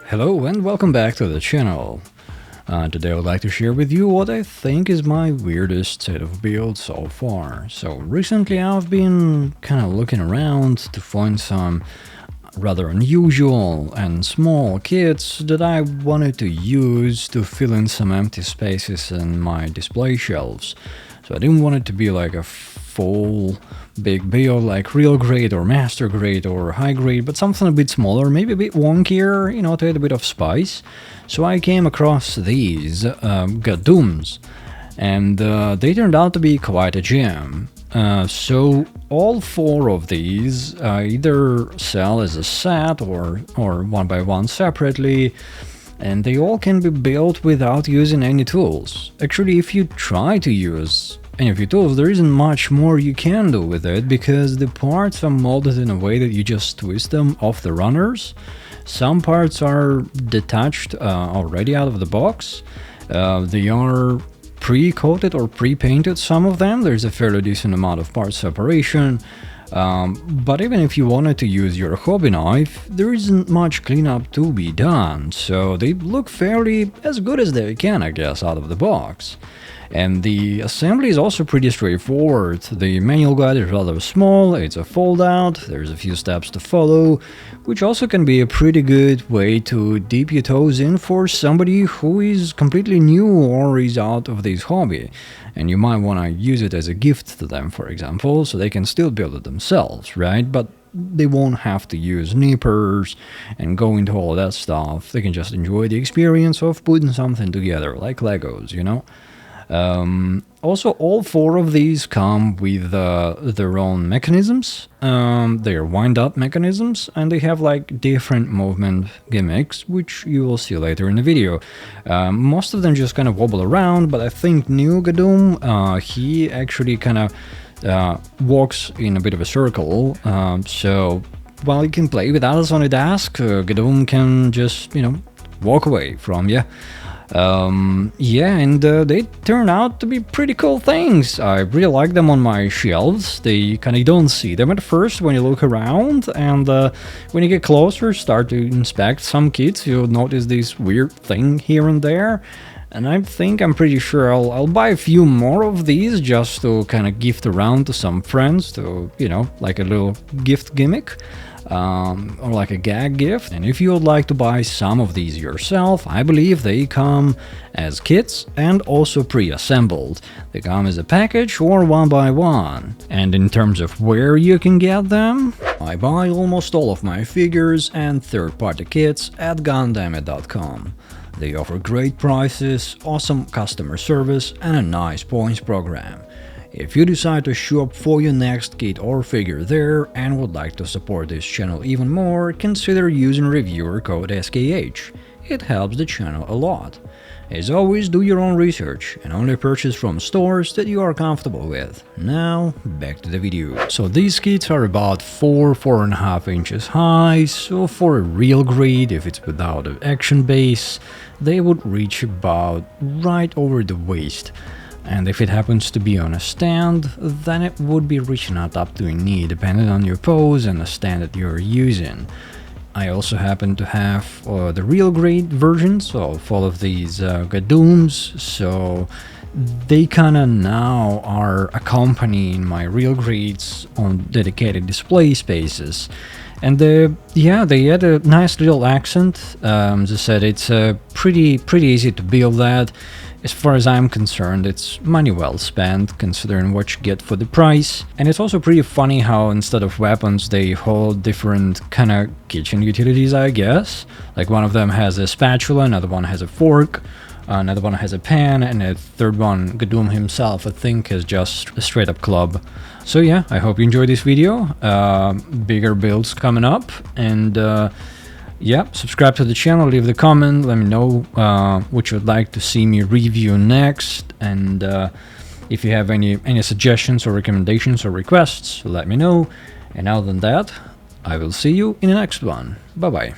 Hello and welcome back to the channel. Today I would like to share with you what I think is my weirdest set of builds so far. So recently I've been kind of looking around to find some rather unusual and small kits that I wanted to use to fill in some empty spaces in my display shelves. So I didn't want it to be like a full big build like real grade or master grade or high grade, but something a bit smaller, maybe a bit wonkier, you know, to add a bit of spice. So I came across these gadums, and they turned out to be quite a gem. So all four of these either sell as a set or one by one separately, and they all can be built without using any tools. Actually, if you try to use any of your tools, there isn't much more you can do with it, because the parts are molded in a way that you just twist them off the runners. Some parts are detached already out of the box. They are pre-coated or pre-painted, some of them. There's a fairly decent amount of part separation. But even if you wanted to use your hobby knife, there isn't much cleanup to be done, so they look fairly as good as they can, I guess, out of the box. And the assembly is also pretty straightforward. The manual guide is rather small, it's a fold-out, there's a few steps to follow, which also can be a pretty good way to dip your toes in for somebody who is completely new or is out of this hobby. And you might want to use it as a gift to them, for example, so they can still build it themselves, right? But they won't have to use nippers and go into all that stuff. They can just enjoy the experience of putting something together, like Legos, you know? Also, all four of these come with their own mechanisms. They are wind-up mechanisms, and they have like different movement gimmicks, which you will see later in the video. Most of them just kind of wobble around, but I think new Gadum, he actually kind of walks in a bit of a circle. So while you can play with others on a desk, Gadum can just, you know, walk away from you. Yeah, and they turn out to be pretty cool things. I really like them on my shelves. They kind of don't see them at first when you look around, and when you get closer, start to inspect some kits, you'll notice this weird thing here and there. And I think I'm pretty sure I'll buy a few more of these just to kind of gift around to some friends, to, you know, like a little gift gimmick. Or like a gag gift. And if you would like to buy some of these yourself, I believe they come as kits and also pre-assembled. They come as a package or one by one. And in terms of where you can get them, I buy almost all of my figures and third-party kits at gundamit.com. They offer great prices, awesome customer service, and a nice points program. If you decide to shop for your next kit or figure there and would like to support this channel even more, consider using reviewer code SKH. It helps the channel a lot. As always, do your own research and only purchase from stores that you are comfortable with. Now, back to the video. So these kits are about 4–4.5 inches high, so for a real grade, if it's without an action base, they would reach about right over the waist. And if it happens to be on a stand, then it would be reaching out up to your knee, depending on your pose and the stand that you're using. I also happen to have the real grade versions of all of these gadums, so they kinda now are accompanying my real grades on dedicated display spaces. And yeah, they add a nice little accent. As I said, it's pretty easy to build that. As far as I'm concerned, it's money well spent, considering what you get for the price. And it's also pretty funny how instead of weapons, they hold different kind of kitchen utilities, I guess. Like one of them has a spatula, another one has a fork, another one has a pan, and a third one, Gadum himself, I think, is just a straight up club. So yeah, I hope you enjoyed this video. Bigger builds coming up, and yeah, subscribe to the channel, leave the comment, let me know what you'd like to see me review next, and if you have any suggestions or recommendations or requests, let me know. And other than that, I will see you in the next one. Bye bye.